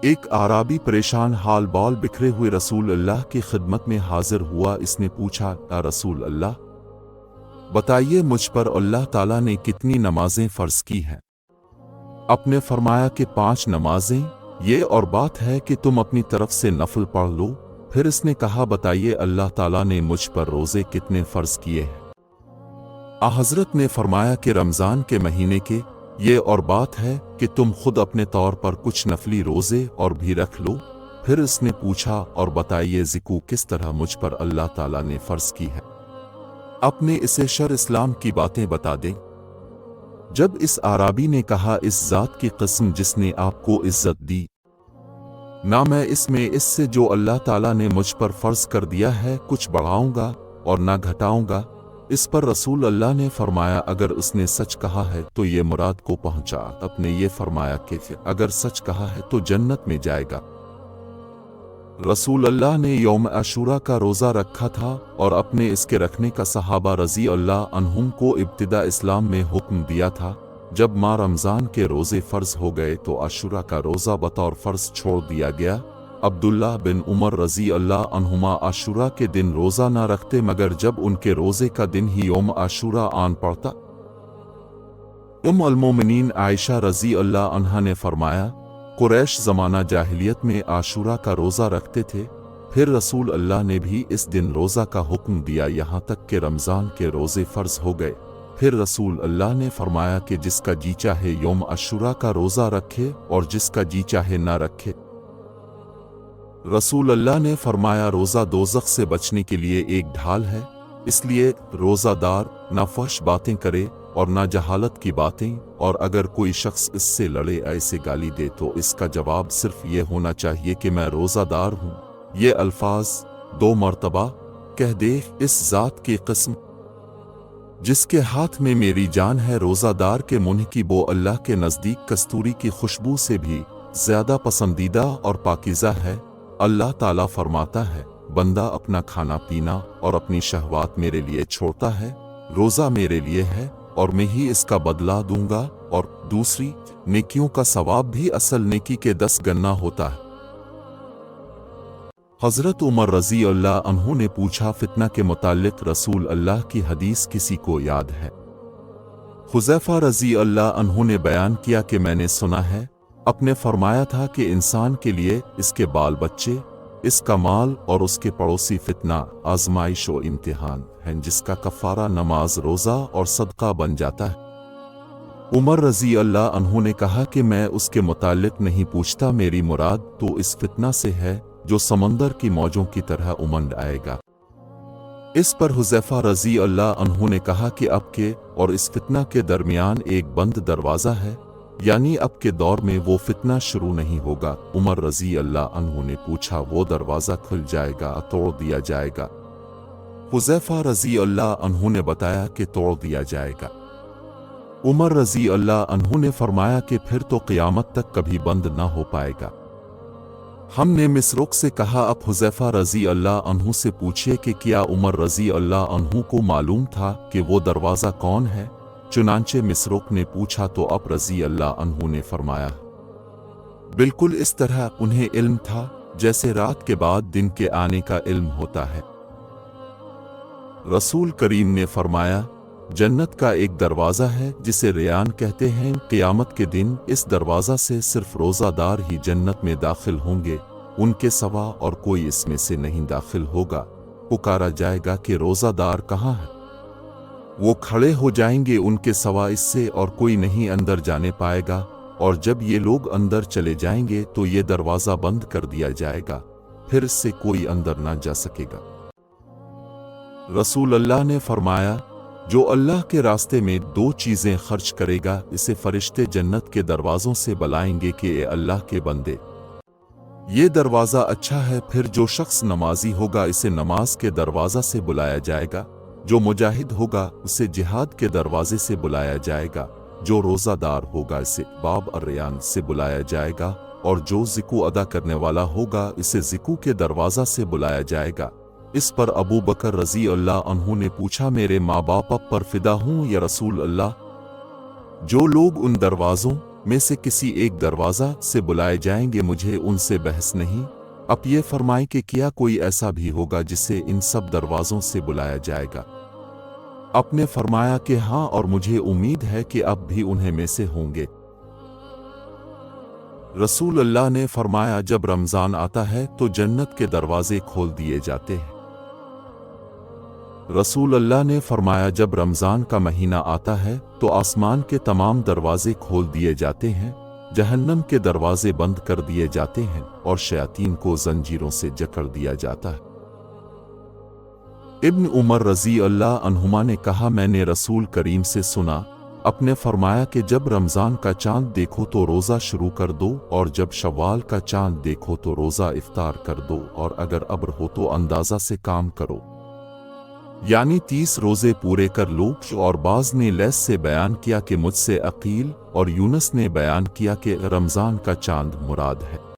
ایک आराबी परेशान हाल बाल बिखरे हुए रसूल अल्लाह की खिदमत में हाजिर हुआ। इसने पूछा, या रसूल अल्लाह, बताइए मुझ पर अल्लाह ताला ने कितनी नमाजें फ़र्ज की हैं? आपने फरमाया कि 5 नमाजें। ये और बात है कि तुम अपनी तरफ से नफल पढ़ लो। फिर इसने कहा, बताइए अल्लाह ताला ने मुझ पर रोज़े कितने फ़र्ज किए हैं? हज़रत ने फरमाया कि रमज़ान के महीने के। ये और बात है कि तुम खुद अपने तौर पर कुछ नफली रोज़े और भी रख लो। फिर इसने पूछा, और बताइए ज़िकू किस तरह मुझ पर अल्लाह ताला ने फ़र्ज की है? अपने इसे शर इस्लाम की बातें बता दें। जब इस आराबी ने कहा, इस ज़ात की कसम जिसने आपको इज्जत दी, ना मैं इसमें इससे जो अल्लाह ताला ने मुझ पर फ़र्ज कर दिया है कुछ बढ़ाऊंगा और ना घटाऊंगा। इस पर रसूल अल्लाह ने फरमाया, अगर उसने सच कहा है तो ये मुराद को पहुंचा। अपने ये फरमाया कि अगर सच कहा है तो जन्नत में जाएगा। रसूल अल्लाह ने यौम आशूरा का रोज़ा रखा था और अपने इसके रखने का सहाबा रज़ी अल्लाह अन्हुम को इब्तिदा इस्लाम में हुक्म दिया था। जब माह रमज़ान के रोज़े फ़र्ज हो गए तो आशूरा का रोज़ा बतौर फ़र्ज छोड़ दिया गया। अब्दुल्लाह बिन उमर रज़ी अल्लाह अन्हुमा आशूरा के दिन रोज़ा न रखते, मगर जब उनके रोज़े का दिन ही यौम आशूरा आन पड़ता। अल-मोमिनीन आयशा रज़ी अल्लाह अन्हा ने फरमाया, कुरैश ज़माना जाहिलियत में आशूरा का रोज़ा रखते थे। फिर रसूल अल्लाह ने भी इस दिन रोज़ा का हुक्म दिया, यहाँ तक कि रमज़ान के रोज़े फ़र्ज हो गए। फिर रसूल अल्लाह ने फरमाया कि जिसका जी चाहे यौम आशूरा का रोज़ा रखे और जिसका जी चाहे ना रखे। रसूल अल्लाह ने फरमाया, रोज़ा दोज़ख से बचने के लिए एक ढाल है, इसलिए रोज़ादार ना फहश बातें करे और ना जहालत की बातें। और अगर कोई शख्स इससे लड़े, ऐसे गाली दे, तो इसका जवाब सिर्फ ये होना चाहिए कि मैं रोज़ादार हूँ। ये अल्फाज 2 मरतबा कह दे, इस ज़ात की कसम जिसके हाथ में मेरी जान है, रोज़ादार के मुंह की बो अल्लाह के नज़दीक कस्तूरी की खुशबू से भी ज़्यादा पसंदीदा और पाकीज़ा है। अल्लाह ताला फरमाता है, बंदा अपना खाना पीना और अपनी शहवात मेरे लिए छोड़ता है, रोज़ा मेरे लिए है और मैं ही इसका बदला दूंगा, और दूसरी नेकियों का सवाब भी असल नेकी के 10 गना होता है। हज़रत उमर रज़ी अल्लाह अन्हु ने पूछा, फितना के मुताल्लिक़ रसूल अल्लाह की हदीस किसी को याद है? हुज़ैफ़ा रज़ी अल्लाह अन्हु ने बयान किया कि मैंने सुना है, अपने फरमाया था कि इंसान के लिए इसके बाल बच्चे, इसका माल और उसके पड़ोसी फितना, आजमाइश और इम्तिहान हैं, जिसका कफ़ारा नमाज, रोज़ा और सदका बन जाता है। उमर रज़ी अल्लाह अन्हु ने कहा कि मैं उसके मुताल्लिक़ नहीं पूछता, मेरी मुराद तो इस फितना से है जो समंदर की मौजों की तरह उमंड आएगा। इस पर हुज़ैफ़ा रज़ी अल्लाह अन्हु ने कहा कि अब के और इस फितना के दरमियान एक बंद दरवाज़ा है, यानी अब के दौर में वो फितना शुरू नहीं होगा। उमर रज़ी अल्लाह अन्हु ने पूछा, वो दरवाज़ा खुल जाएगा, तोड़ दिया जाएगा? हुज़ैफ़ा रज़ी अल्लाह अन्हु ने बताया कि तोड़ दिया जाएगा। उमर रज़ी अल्लाह अन्हु ने फरमाया कि फिर तो क़यामत तक कभी बंद ना हो पाएगा। हमने मिसरुक से कहा, अब हुज़ैफ़ा रज़ी अल्लाह अन्हु से पूछिए कि क्या उमर रज़ी अल्लाह अन्हु को मालूम था कि वो दरवाज़ा कौन है? चुनांचे मिसरुक ने पूछा तो अब रज़ी अल्लाह अन्हु ने फरमाया, बिल्कुल इस तरह उन्हें इल्म था जैसे रात के बाद दिन के आने का इल्म होता है। रसूल करीम ने फरमाया, जन्नत का एक दरवाज़ा है जिसे रियान कहते हैं। क़यामत के दिन इस दरवाज़ा से सिर्फ रोज़ादार ही जन्नत में दाखिल होंगे, उनके सिवा और कोई इसमें से नहीं दाखिल होगा। पुकारा जाएगा कि रोज़ादार कहाँ है? वो खड़े हो जाएंगे, उनके सिवा इससे और कोई नहीं अंदर जाने पाएगा। और जब ये लोग अंदर चले जाएंगे तो ये दरवाज़ा बंद कर दिया जाएगा, फिर इससे कोई अंदर ना जा सकेगा। रसूल अल्लाह ने फरमाया, जो अल्लाह के रास्ते में 2 चीज़ें खर्च करेगा, इसे फरिश्ते जन्नत के दरवाज़ों से बुलाएंगे कि ए अल्लाह के बंदे, ये दरवाज़ा अच्छा है। फिर जो शख्स नमाजी होगा, इसे नमाज के दरवाज़ा से बुलाया जाएगा। जो मुजाहिद होगा, उसे जिहाद के दरवाजे से बुलाया जाएगा। जो रोज़ादार होगा, इसे बाब अर्रयान से बुलाया जाएगा। और जो ज़िकू अदा करने वाला होगा, इसे ज़िकू के दरवाज़ा से बुलाया जाएगा। इस पर अबू बकर रज़ी अल्लाह अन्हु ने पूछा, मेरे माँ बाप पर फिदा हूँ या रसूल अल्लाह? जो लोग उन दरवाज़ों میں سے کسی ایک دروازہ سے بلائے جائیں گے، مجھے ان سے بحث نہیں۔ اب یہ فرمائیں کہ کیا کوئی ایسا بھی ہوگا جسے ان سب دروازوں سے بلایا جائے گا؟ آپ نے فرمایا کہ ہاں، اور مجھے امید ہے کہ اب بھی انہیں میں سے ہوں گے۔ رسول اللہ نے فرمایا جب رمضان آتا ہے تو جنت کے دروازے کھول دیے جاتے ہیں۔ رسول اللہ نے فرمایا جب رمضان کا مہینہ آتا ہے تو آسمان کے تمام دروازے کھول دیے جاتے ہیں، جہنم کے دروازے بند کر دیے جاتے ہیں اور شیاطین کو زنجیروں سے جکڑ دیا جاتا ہے۔ ابن عمر رضی اللہ عنہما نے کہا میں نے رسول کریم سے سنا، آپ نے فرمایا کہ جب رمضان کا چاند دیکھو تو روزہ شروع کر دو، اور جب شوال کا چاند دیکھو تو روزہ افطار کر دو، اور اگر ابر ہو تو اندازہ سے کام کرو، یعنی 30 روزے پورے کر لو۔ اور بعض نے لیس سے بیان کیا کہ مجھ سے عقیل، اور یونس نے بیان کیا کہ رمضان کا چاند مراد ہے۔